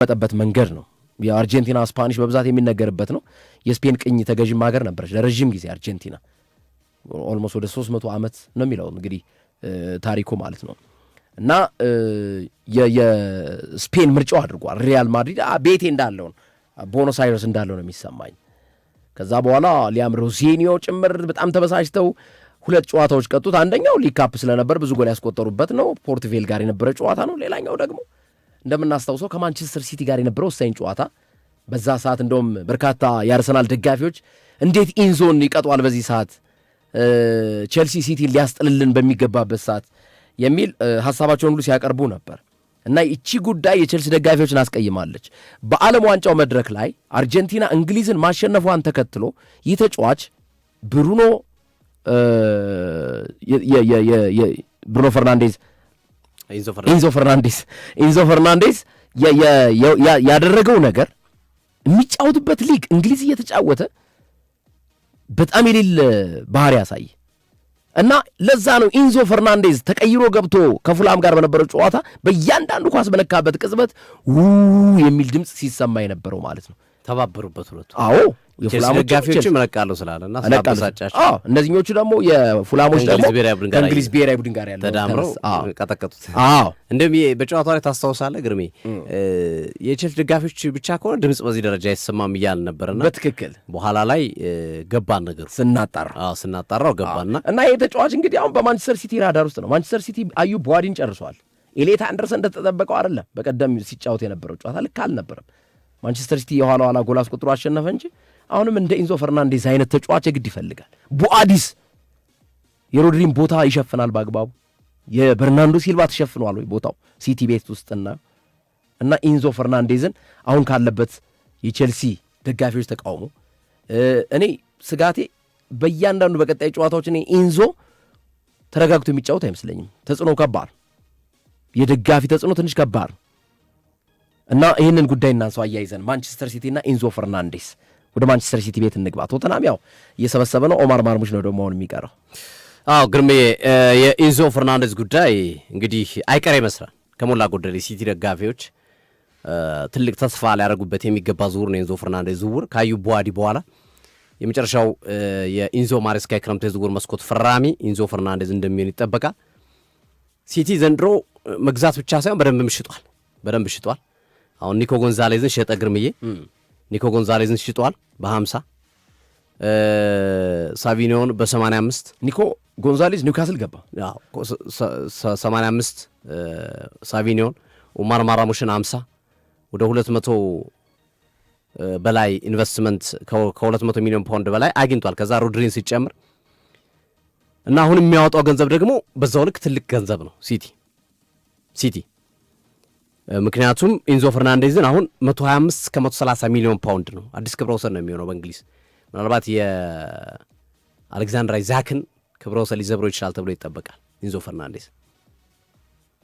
መጠበት መንገድ ነው። የአርጀንቲና ስፓኒሽ በብዛት የሚነገርበት ነው። የስፔን ቅኝ ተገዥም ሀገር ነበረች ለረጅም ጊዜ አርጀንቲና ኦልሞስት ወደ 300 ዓመት ነው የሚለው እንግዲህ ታሪኩ ማለት ነው። እና የስፔን ምርጫው አድርጓል። ሪያል ማድሪድ ቤቴ እንዳለው ቦኖስ አይረስ እንዳለው ነው የሚሰማኝ። ከዛ በኋላ ሊያም ሮሲኒዮ ጭምር በጣም ተበሳጭተው 2 ጨዋታዎች ቀጡት። አንደኛው ሊግ ካፕ ስለነበር ብዙ ጎል ያስቆጠሩበት ነው፣ ፖርትቬል ጋር የነበረ ጨዋታ ነው። ሌላኛው ደግሞ እንደምናስታውሰው ከማንቸስተር ሲቲ ጋር የነበረው ወሳኝ ጨዋታ። በዛ ሰዓት እንደውም በርካታ የአርሰናል ደጋፊዎች እንዴት ኢንዞን ይቀጧል በዚህ ሰዓት ቼልሲ ሲቲ ሊያስጥልልን በሚገባበት ሰዓት የሚል ሐሳባቸውን ሁሉ ሲያቀርቡ ነበር። እና እቺ ጉዳይ የቼልሲ ደጋፊዎችን አስቀይማለች። በዓለም ዋንጫው መድረክ ላይ አርጀንቲና እንግሊዝን ማሸነፏን ተከትሎ ይህ ተጫዋች ብሩኖ ፈርናንዴዝ ኢንዞ ፈርናንዴዝ ያደረገው ነገር የሚጫወትበት ሊግ እንግሊዝ እየተጫወተ በጣም የሌለ ባህሪ ያሳይ እና ለዛ ነው ኢንዞ ፈርናንዴዝ ተቀይሮ ገብቶ ከፉላም ጋር በነበረው ጨዋታ በእያንዳንዱ ኳስ በነካበት ቅጽበት የሚል ድምፅ ሲሰማ የነበረው ማለት ነው። ተባበሩበት ሁለቱ። አዎ የፉላም ደጋፊዎችም መለቃለሁ ስላለና ስለአበሳጫቸው እነዚህኞቹ ደግሞ የፉላሞች ደግሞ ከእንግሊዝ ብሔራዊ ቡድን ጋር ያለው ተዳምረው ቀጠቀጡት። እንደም በጨዋታው ላይ ታስታውሳለህ ግርሜ የቼልሲ ደጋፊዎች ብቻ ከሆነ ድምፅ በዚህ ደረጃ አይሰማም እያልን ነበርና በትክክል በኋላ ላይ ገባን ነገሩ ስናጣራው ገባና እና ይሄ ተጫዋች እንግዲህ አሁን በማንቸስተር ሲቲ ራዳር ውስጥ ነው። ማንቸስተር ሲቲ አዩብ ቡዋዲን ጨርሷል። ኤሌት አንደርሰን እንደተጠበቀው አይደለም። በቀደም ሲጫወት የነበረው ጨዋታ ልክ አልነበረም። ማንቸስተር ሲቲ የኋላ ኋላ ጎል አስቆጥሮ አሸነፈ እንጂ አሁንም እንደ ኢንዞ ፈርናንዴዝ አይነት ተጫዋች ግድ ይፈልጋል። ቡአዲስ የሮድሪን ቦታ ይሸፍናል በአግባቡ። የበርናንዶ ሲልቫ ተሸፍኗል ወይ ቦታው ሲቲ ቤት ውስጥና ኢንዞ ፈርናንዴዝን አሁን ካለበት የቼልሲ ደጋፊዎች ተቃውሞ እኔ ስጋቴ በእያንዳንዱ በቀጣይ ጨዋታዎች እኔ ኢንዞ ተረጋግቶ የሚጫወት አይመስለኝም። ተጽዕኖ ከባድ፣ የደጋፊ ተጽዕኖ ትንሽ ከባድ እና ይህንን ጉዳይ እናንሰው አያይዘን ማንቸስተር ሲቲ እና ኢንዞ ፈርናንዴዝ ወደ ማንቸስተር ሲቲ ቤት እንግባ። ቶተናም ያው እየሰበሰበ ነው። ኦማር ማርሙሽ ነው ደግሞ አሁን የሚቀረው። ግርሜ የኢንዞ ፈርናንዴዝ ጉዳይ እንግዲህ አይቀር ይመስላል። ከሞላ ጎደል የሲቲ ደጋፊዎች ትልቅ ተስፋ ሊያደርጉበት የሚገባ ዝውውር ነው የኢንዞ ፈርናንዴዝ ዝውውር። ከአዩብ ቡዋዲ በኋላ የመጨረሻው የኢንዞ ማሬስካ የክረምት የዝውውር መስኮት ፈራሚ ኢንዞ ፈርናንዴዝ እንደሚሆን ይጠበቃል። ሲቲ ዘንድሮ መግዛት ብቻ ሳይሆን በደንብ ሽጧል። አሁን ኒኮ ጎንዛሌዝን ሸጠ ግርምዬ። ኒኮ ጎንዛሌዝን ሽጧል በ50 ሳቪኒዮን በ85 ኒኮ ጎንዛሌዝ ኒውካስል ገባ 85 ሳቪኒዮን ኡማር ማራሙሽን 50 ወደ 200 በላይ ኢንቨስትመንት ከ200 ሚሊዮን ፓውንድ በላይ አግኝቷል። ከዛ ሮድሪን ሲጨምር እና አሁን የሚያወጣው ገንዘብ ደግሞ በዛው ልክ ትልቅ ገንዘብ ነው ሲቲ ምክንያቱም ኢንዞ ፈርናንዴዝን አሁን 125 እስከ 130 ሚሊዮን ፓውንድ ነው አዲስ ክብረ ወሰን ነው የሚሆነው በእንግሊዝ። ምናልባት የአሌክዛንደር አይዛክን ክብረ ወሰን ሊዘብሮ ይችላል ተብሎ ይጠበቃል ኢንዞ ፈርናንዴዝ።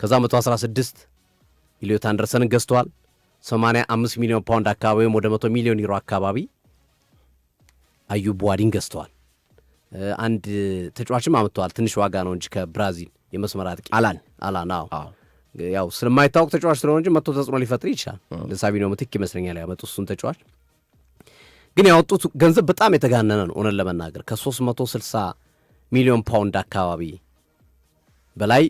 ከዛ 116 ኢሊዮት አንደርሰንን ገዝተዋል። 85 ሚሊዮን ፓውንድ አካባቢ ወይም ወደ 100 ሚሊዮን ዩሮ አካባቢ አዩብ ቡዋዲን ገዝተዋል። አንድ ተጫዋችም አምጥተዋል። ትንሽ ዋጋ ነው እንጂ ከብራዚል የመስመር አጥቂ አላን ያው ስለማይታወቅ ተጫዋች ስለሆነ እንጂ መጥቶ ተጽዕኖ ሊፈጥር ይችላል። ለሳቪኒዮ ምትክ ይመስለኛል ያመጡት እሱን ተጫዋች። ግን ያወጡት ገንዘብ በጣም የተጋነነ ነው ሆነን ለመናገር ከ360 ሚሊዮን ፓውንድ አካባቢ በላይ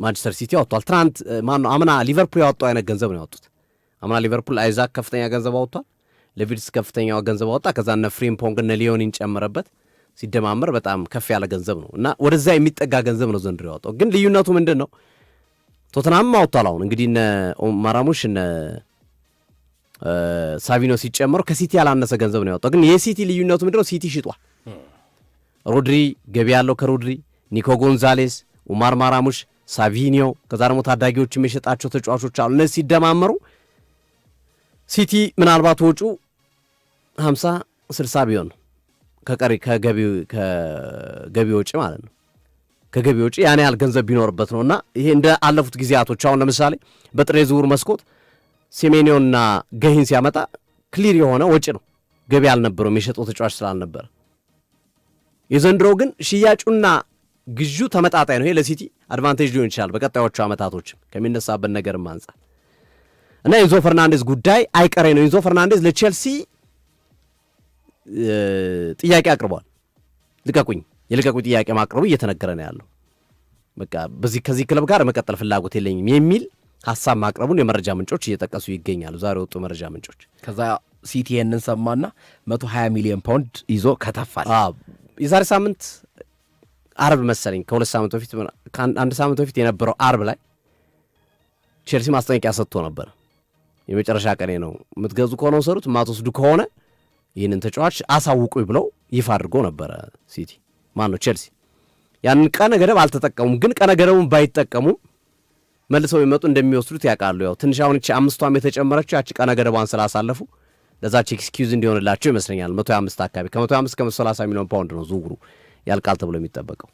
ማንቸስተር ሲቲ ያወጣል። ትናንት አምና ሊቨርፑል ያወጣው አይነት ገንዘብ ነው ያወጡት። አምና ሊቨርፑል አይዛክ ከፍተኛ ገንዘብ አወጣል፣ ሌቪድስ ከፍተኛ ገንዘብ አወጣ። ከዛ እነ ፍሪምፖንግ እነ ሊዮኒን ጨመረበት። ሲደማመር በጣም ከፍ ያለ ገንዘብ ነው እና ወደዛ የሚጠጋ ገንዘብ ነው ዘንድሮ ያወጣው። ግን ልዩነቱ ምንድን ነው? ቶተናም አውጥቷል። አሁን እንግዲህ እነ ማራሙሽ እነ ሳቪኖ ሲጨመሩ ከሲቲ ያላነሰ ገንዘብ ነው ያወጣው። ግን የሲቲ ልዩነቱ ምንድነው? ሲቲ ሽጧል። ሮድሪ ገቢ ያለው ከሮድሪ ኒኮ ጎንዛሌስ፣ ኡማር ማራሙሽ፣ ሳቪኒዮ ከዛ ደግሞ ታዳጊዎችም የሸጣቸው ተጫዋቾች አሉ። እነዚህ ሲደማመሩ ሲቲ ምናልባት ወጪ 50-60 ቢሆን ከቀሪ ከገቢ ወጪ ማለት ነው። ከገቢ ወጪ ያን ያህል ገንዘብ ቢኖርበት ነውና ይሄ እንደ አለፉት ጊዜያቶች አሁን ለምሳሌ በጥሬ ዝውውር መስኮት ሴሜኒዮና ገሂን ሲያመጣ ክሊር የሆነ ወጪ ነው፣ ገቢ አልነበረውም የሸጠው ተጫዋች ስላልነበረ። የዘንድሮ ግን ሽያጩና ግዢው ተመጣጣኝ ነው። ይሄ ለሲቲ አድቫንቴጅ ሊሆን ይችላል በቀጣዮቹ ዓመታቶችም ከሚነሳበት ነገርም አንጻር እና ኤንዞ ፈርናንዴዝ ጉዳይ አይቀሬ ነው። ኤንዞ ፈርናንዴዝ ለቼልሲ ጥያቄ አቅርቧል። የልቀቁኝ ጥያቄ ማቅረቡ እየተነገረ ነው ያለው። በቃ ከዚህ ክለብ ጋር መቀጠል ፍላጎት የለኝም የሚል ሀሳብ ማቅረቡን የመረጃ ምንጮች እየጠቀሱ ይገኛሉ። ዛሬ ወጡ መረጃ ምንጮች። ከዛ ሲቲ ይህንን ሰማና 120 ሚሊዮን ፓውንድ ይዞ ከተፋል። የዛሬ ሳምንት አርብ መሰለኝ ከአንድ ሳምንት በፊት የነበረው አርብ ላይ ቼልሲ ማስጠንቀቂያ ሰጥቶ ነበር። የመጨረሻ ቀኔ ነው፣ የምትገዙ ከሆነ ወሰዱት፣ የማትወስዱ ከሆነ ይህንን ተጫዋች አሳውቁኝ ብለው ይፋ አድርጎ ነበረ ሲቲ ቼልሲ። ያንን ቀነ ገደብ አልተጠቀሙም። ግን ቀነ ገደቡን ባይጠቀሙም መልሰው የሚመጡ እንደሚወስዱት ያውቃሉ። ያው ትንሽ አሁን እቺ 5ቷም የተጨመረችው ያቺ ቀነ ገደቧን ስላሳለፉ ለዛች ኤክስኪውዝ እንዲሆንላቸው ይመስለኛል። 125 አካባቢ ከ125 ከ130 ሚሊዮን ፓውንድ ነው ዝውውሩ ያልቃል ተብሎ የሚጠበቀው።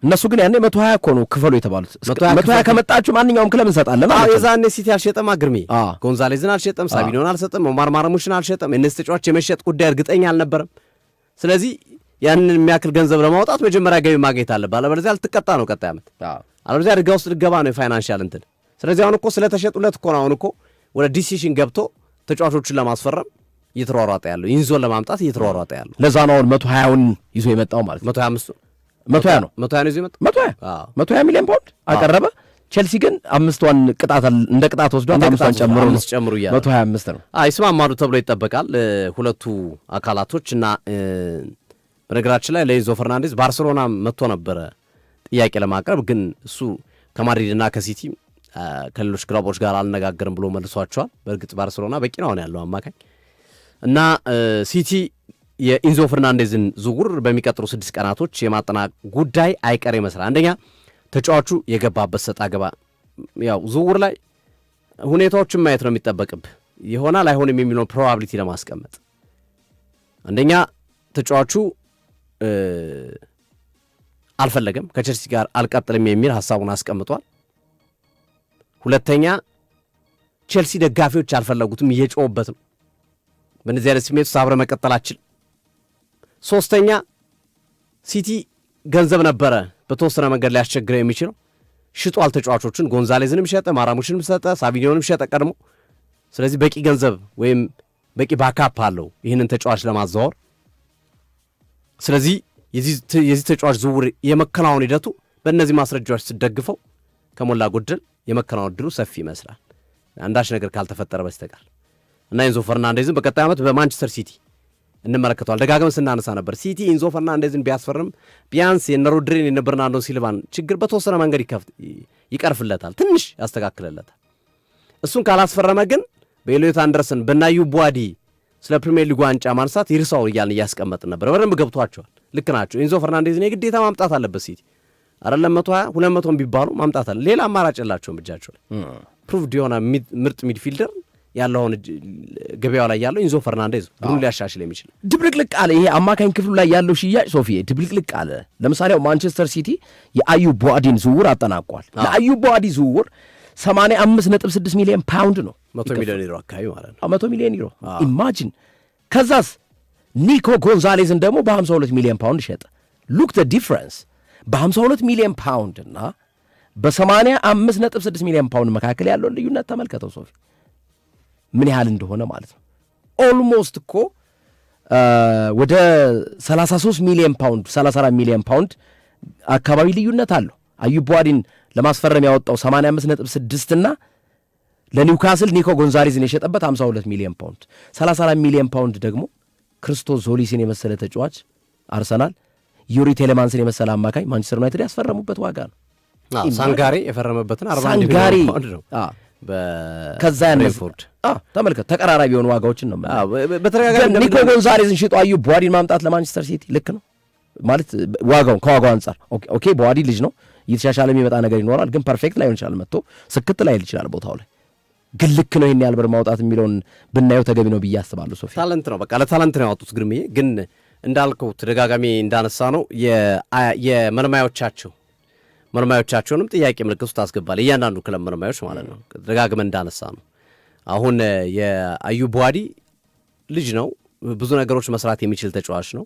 እነሱ ግን ያኔ 120 እኮ ነው ክፈሉ የተባሉት። 120 ከመጣችሁ ማንኛውም ክለብ እንሰጣለን። የዛኔ ሲቲ አልሸጠም፣ ግርሜ ጎንዛሌዝን አልሸጠም፣ ሳቢኖን አልሸጠም፣ ኦማር ማርሙሽን አልሸጠም። እነዚህ ተጫዋች የመሸጥ ጉዳይ እርግጠኛ አልነበረም። ስለዚህ ያንን የሚያክል ገንዘብ ለማውጣት መጀመሪያ ገቢ ማግኘት አለብህ፣ አለበለዚያ ልትቀጣ ነው ቀጣይ ዓመት፣ አለበለዚያ አደጋ ውስጥ ልገባ ነው የፋይናንሻል እንትን። ስለዚህ አሁን እኮ ስለተሸጡለት እኮ ነው አሁን እኮ ወደ ዲሲሽን ገብቶ ተጫዋቾችን ለማስፈረም እየተሯሯጠ ያለው፣ ይንዞን ለማምጣት እየተሯሯጠ ያለው። ለዛ ነው አሁን 120ውን ይዞ የመጣው ማለት ነው። 120 ነው 120 ነው ይዞ የመጣው 120 ሚሊዮን ፓውንድ አቀረበ። ቼልሲ ግን 5ቷን ቅጣት እንደ ቅጣት ወስዷት 5ቷን ጨምሩ እያለ 125 ነው። ይስማማሉ ተብሎ ይጠበቃል ሁለቱ አካላቶች። እና በነገራችን ላይ ለኤንዞ ፈርናንዴዝ ባርሴሎና መጥቶ ነበረ ጥያቄ ለማቅረብ፣ ግን እሱ ከማድሪድና ከሲቲ ከሌሎች ክለቦች ጋር አልነጋገርም ብሎ መልሷቸዋል። በእርግጥ ባርሴሎና በቂ ነው ያለው አማካኝ እና ሲቲ የኤንዞ ፈርናንዴዝን ዝውውር በሚቀጥሉ 6 ቀናቶች የማጠናቀቅ ጉዳይ አይቀር ይመስላል። አንደኛ ተጫዋቹ የገባበት ሰጣ ገባ፣ ያው ዝውውር ላይ ሁኔታዎችን ማየት ነው የሚጠበቅብህ፣ ይሆናል አይሆንም የሚለውን ፕሮባቢሊቲ ለማስቀመጥ። አንደኛ ተጫዋቹ አልፈለገም፣ ከቼልሲ ጋር አልቀጥልም የሚል ሐሳቡን አስቀምጧል። ሁለተኛ ቼልሲ ደጋፊዎች አልፈለጉትም፣ እየጮሁበት ነው፣ በእነዚህ አይነት ስሜት ውስጥ አብረን መቀጠላችን። ሶስተኛ ሲቲ ገንዘብ ነበረ በተወሰነ መንገድ ላይ ያስቸግረው የሚችለው፣ ሽጧል ተጫዋቾችን፣ ጎንዛሌዝንም ሸጠ፣ ማራሙሽንም ሸጠ፣ ሳቢኒዮንም ሸጠ ቀድሞ። ስለዚህ በቂ ገንዘብ ወይም በቂ ባካፕ አለው ይህንን ተጫዋች ለማዘዋወር። ስለዚህ የዚህ ተጫዋች ዝውውር የመከናወን ሂደቱ በእነዚህ ማስረጃዎች ስደግፈው ከሞላ ጎደል የመከናወን ዕድሉ ሰፊ ይመስላል፣ አንዳች ነገር ካልተፈጠረ በስተቀር። እና ኤንዞ ፈርናንዴዝን በቀጣይ ዓመት በማንቸስተር ሲቲ እንመለከተዋል። ደጋግመን ስናነሳ ነበር፣ ሲቲ ኤንዞ ፈርናንዴዝን ቢያስፈርም ቢያንስ የነ ሮድሪን የነ በርናርዶ ሲልቫን ችግር በተወሰነ መንገድ ይቀርፍለታል፣ ትንሽ ያስተካክልለታል። እሱን ካላስፈረመ ግን በኤሊዮት አንደርሰን በናዩ ቡዋዲ ስለ ፕሪሚየር ሊግ ዋንጫ ማንሳት ይርሳው እያልን እያስቀመጥን ነበር። በደንብ ገብቷቸዋል። ልክ ናቸው። ኤንዞ ፈርናንዴዝን የግዴታ ማምጣት አለበት ሲቲ። አይደለም 120 200 ቢባሉ ማምጣት አለ። ሌላ አማራጭ የላቸውም እጃቸው ላይ። ፕሩቭድ የሆነ ምርጥ ሚድፊልደር ያለውን ገበያው ላይ ያለው ኤንዞ ፈርናንዴዝ ብሩን ሊያሻሽል የሚችል ድብልቅልቅ አለ። ይሄ አማካኝ ክፍሉ ላይ ያለው ሽያጭ ሶፊዬ ድብልቅልቅ አለ። ለምሳሌ ማንቸስተር ሲቲ የአዩ ቦአዲን ዝውውር አጠናቋል። ለአዩ ቦአዲ ዝውውር 85.6 ሚሊዮን ፓውንድ ነው፣ 100 ሚሊዮን ዩሮ አካባቢ ማለት ነው። 100 ሚሊዮን ዩሮ ኢማጂን። ከዛስ ኒኮ ጎንዛሌዝን ደግሞ በ52 ሚሊዮን ፓውንድ ሸጠ። ሉክ ዘ ዲፍረንስ በ52 ሚሊዮን ፓውንድ እና በ85.6 ሚሊዮን ፓውንድ መካከል ያለውን ልዩነት ተመልከተው ሶፊ፣ ምን ያህል እንደሆነ ማለት ነው። ኦልሞስት እኮ ወደ 33 ሚሊዮን ፓውንድ 34 ሚሊዮን ፓውንድ አካባቢ ልዩነት አለው። አዩብ ቦአዲን ለማስፈረም ያወጣው 85.6 እና ለኒውካስል ኒኮ ጎንዛሌዝን የሸጠበት 52 ሚሊዮን ፓውንድ፣ 34 ሚሊዮን ፓውንድ ደግሞ ክርስቶስ ዞሊስን የመሰለ ተጫዋች አርሰናል፣ ዩሪ ቴሌማንስን የመሰለ አማካኝ ማንቸስተር ዩናይትድ ያስፈረሙበት ዋጋ ነው። ሳንጋሪ የፈረመበትን 41 ሚሊዮን ፓውንድ ነው። ከዛ ያነፎርድ ተመልከት፣ ተቀራራቢ የሆኑ ዋጋዎችን ነው። በተረጋጋሚ ኒኮ ጎንዛሌዝን ሽጦ አዩብ ቦአዲን ማምጣት ለማንቸስተር ሲቲ ልክ ነው ማለት ከዋጋው አንጻር ኦኬ። ቦአዲ ልጅ ነው፣ እየተሻሻለ የሚመጣ ነገር ይኖራል። ግን ፐርፌክት ላይሆን ይችላል፣ መጥቶ ስክት ላይል ይችላል ቦታው ላይ። ግን ልክ ነው ይህን ያህል ብር ማውጣት የሚለውን ብናየው ተገቢ ነው ብዬ አስባለሁ። ሶፊ ታለንት ነው፣ በቃ ለታለንት ነው ያወጡት። ግርምዬ ግን እንዳልከው ተደጋጋሚ እንዳነሳ ነው መልማዮቻቸውንም ጥያቄ ምልክት ውስጥ ታስገባል። እያንዳንዱ ክለብ መልማዮች ማለት ነው። ደጋግመን እንዳነሳ ነው። አሁን የአዩብ ቦአዲ ልጅ ነው፣ ብዙ ነገሮች መስራት የሚችል ተጫዋች ነው።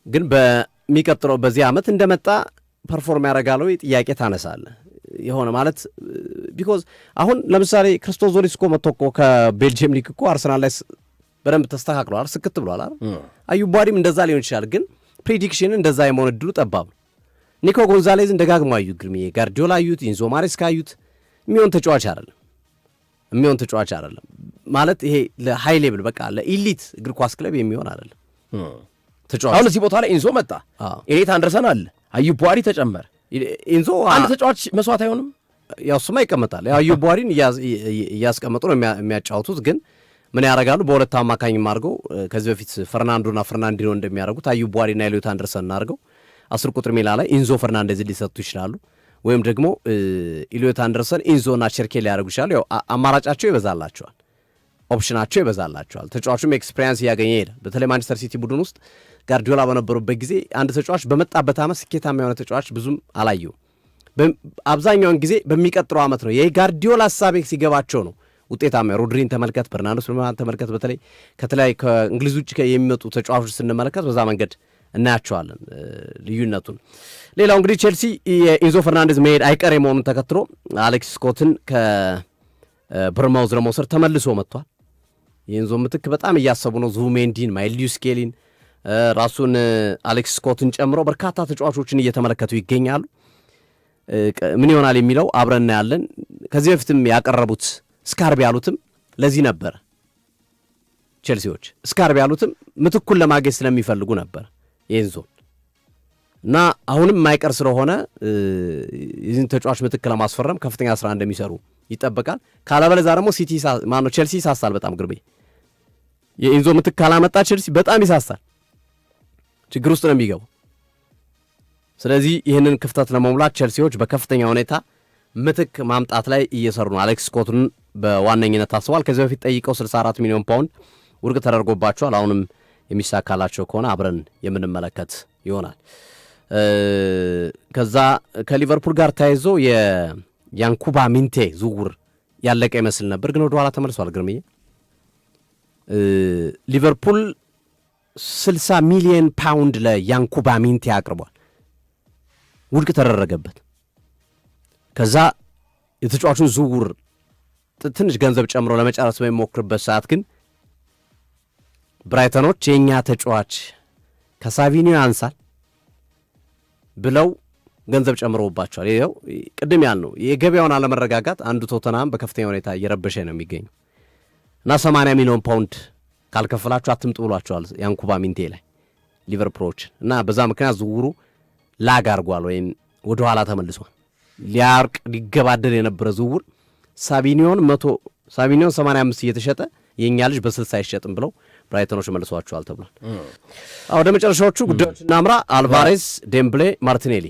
ግን በሚቀጥለው በዚህ ዓመት እንደመጣ ፐርፎርም ያደርጋል ወይ ጥያቄ ታነሳለህ። የሆነ ማለት ቢኮዝ አሁን ለምሳሌ ክርስቶስ ዞሊስ እኮ መጥቶ እኮ ከቤልጅየም ሊግ እኮ አርሰናል ላይ በደንብ ተስተካክሏል፣ ስክት ብሏል አይደል? አዩብ ቧዲም እንደዛ ሊሆን ይችላል፣ ግን ፕሬዲክሽን እንደዛ የመሆን እድሉ ጠባብ ነው። ኒኮ ጎንዛሌዝን ደጋግሞ አዩት፣ ግርምዬ ጋርዲዮላ አዩት፣ ኢንዞ ማሬስካ አዩት። የሚሆን ተጫዋች አይደለም ማለት ይሄ ለሃይ ሌብል በቃ ለኢሊት እግር ኳስ ክለብ የሚሆን አይደለም ተጫዋች። አሁን እዚህ ቦታ ላይ ኢንዞ መጣ፣ ኤሌት አንደርሰን አለ፣ አዩብ ቧዲ ተጨመረ። ኢንዞ አንድ ተጫዋች መስዋዕት አይሆንም? ያው እሱማ ይቀመጣል። ያው አዩብ ቧዲን እያስቀመጡ ነው የሚያጫወቱት፣ ግን ምን ያደርጋሉ? በሁለት አማካኝም አድርገው ከዚህ በፊት ፈርናንዶና ፈርናንዲኖ እንደሚያደርጉት አዩብ ቧዲና ኤሌት አንደርሰን አድርገው 10 ቁጥር ሜላ ላይ ኢንዞ ፈርናንዴዝ ሊሰጡ ይችላሉ። ወይም ደግሞ ኢሊዮት አንደርሰን ኢንዞና ቸርኬ ሊያደርጉ ይችላሉ። ያው አማራጫቸው ይበዛላቸዋል፣ ኦፕሽናቸው ይበዛላቸዋል። ተጫዋቹም ኤክስፔሪንስ እያገኘ ሄደ። በተለይ ማንቸስተር ሲቲ ቡድን ውስጥ ጋርዲዮላ በነበሩበት ጊዜ አንድ ተጫዋች በመጣበት ዓመት ስኬታማ የሆነ ተጫዋች ብዙም አላየው። አብዛኛውን ጊዜ በሚቀጥለው ዓመት ነው የጋርዲዮላ ሀሳቤ ሲገባቸው ነው ውጤታማ። ሮድሪን ተመልከት፣ በርናርዶ ሲልቫን ተመልከት። በተለይ ከተለያዩ ከእንግሊዝ ውጭ የሚመጡ ተጫዋቾች ስንመለከት በዛ መንገድ እናያቸዋለን ልዩነቱን። ሌላው እንግዲህ ቼልሲ የኢንዞ ፈርናንዴዝ መሄድ አይቀሬ መሆኑን ተከትሎ አሌክስ ስኮትን ከቦርንማውዝ ለመውሰድ ተመልሶ መጥቷል። የኢንዞ ምትክ በጣም እያሰቡ ነው። ዙሜንዲን፣ ማይልዩስ ስኬሊን፣ ራሱን አሌክስ ስኮትን ጨምሮ በርካታ ተጫዋቾችን እየተመለከቱ ይገኛሉ። ምን ይሆናል የሚለው አብረን እናያለን። ከዚህ በፊትም ያቀረቡት ስካርቢ ያሉትም ለዚህ ነበር። ቼልሲዎች ስካርቢ ያሉትም ምትኩን ለማግኘት ስለሚፈልጉ ነበር የኢንዞን እና አሁንም የማይቀር ስለሆነ ይህን ተጫዋች ምትክ ለማስፈረም ከፍተኛ ስራ እንደሚሰሩ ይጠበቃል። ካለበለዚያ ደግሞ ሲቲ ማነው ቼልሲ ይሳሳል በጣም ግርቤ። የኢንዞ ምትክ ካላመጣ ቼልሲ በጣም ይሳሳል፣ ችግር ውስጥ ነው የሚገቡ። ስለዚህ ይህንን ክፍተት ለመሙላት ቼልሲዎች በከፍተኛ ሁኔታ ምትክ ማምጣት ላይ እየሰሩ ነው። አሌክስ ስኮትን በዋነኝነት ታስቧል። ከዚህ በፊት ጠይቀው 64 ሚሊዮን ፓውንድ ውድቅ ተደርጎባቸዋል። አሁንም የሚሳካላቸው ከሆነ አብረን የምንመለከት ይሆናል። ከዛ ከሊቨርፑል ጋር ተያይዞ የያንኩባ ሚንቴ ዝውውር ያለቀ ይመስል ነበር፣ ግን ወደኋላ ተመልሷል። ግርምዬ ሊቨርፑል 60 ሚሊዮን ፓውንድ ለያንኩባ ሚንቴ አቅርቧል፣ ውድቅ ተደረገበት። ከዛ የተጫዋቹን ዝውውር ትንሽ ገንዘብ ጨምሮ ለመጨረስ በሚሞክርበት ሰዓት ግን ብራይተኖች የእኛ ተጫዋች ከሳቪኒዮ ያንሳል ብለው ገንዘብ ጨምረውባቸዋል። ይኸው ቅድም ያልነው የገበያውን አለመረጋጋት አንዱ ቶተናም በከፍተኛ ሁኔታ እየረበሸ ነው የሚገኘው እና 80 ሚሊዮን ፓውንድ ካልከፈላችሁ አትምጡ ብሏቸዋል ያንኩባ ሚንቴ ላይ ሊቨርፑሎች እና በዛ ምክንያት ዝውውሩ ላግ አርጓል ወይም ወደኋላ ተመልሷል። ሊያርቅ ሊገባደድ የነበረ ዝውውር ሳቪኒዮን 85 እየተሸጠ የእኛ ልጅ በ60 አይሸጥም ብለው ብራይተኖች መልሰዋቸዋል ተብሏል። ወደ መጨረሻዎቹ ጉዳዮች እናምራ። አልቫሬዝ፣ ዴምብሌ፣ ማርቲኔሊ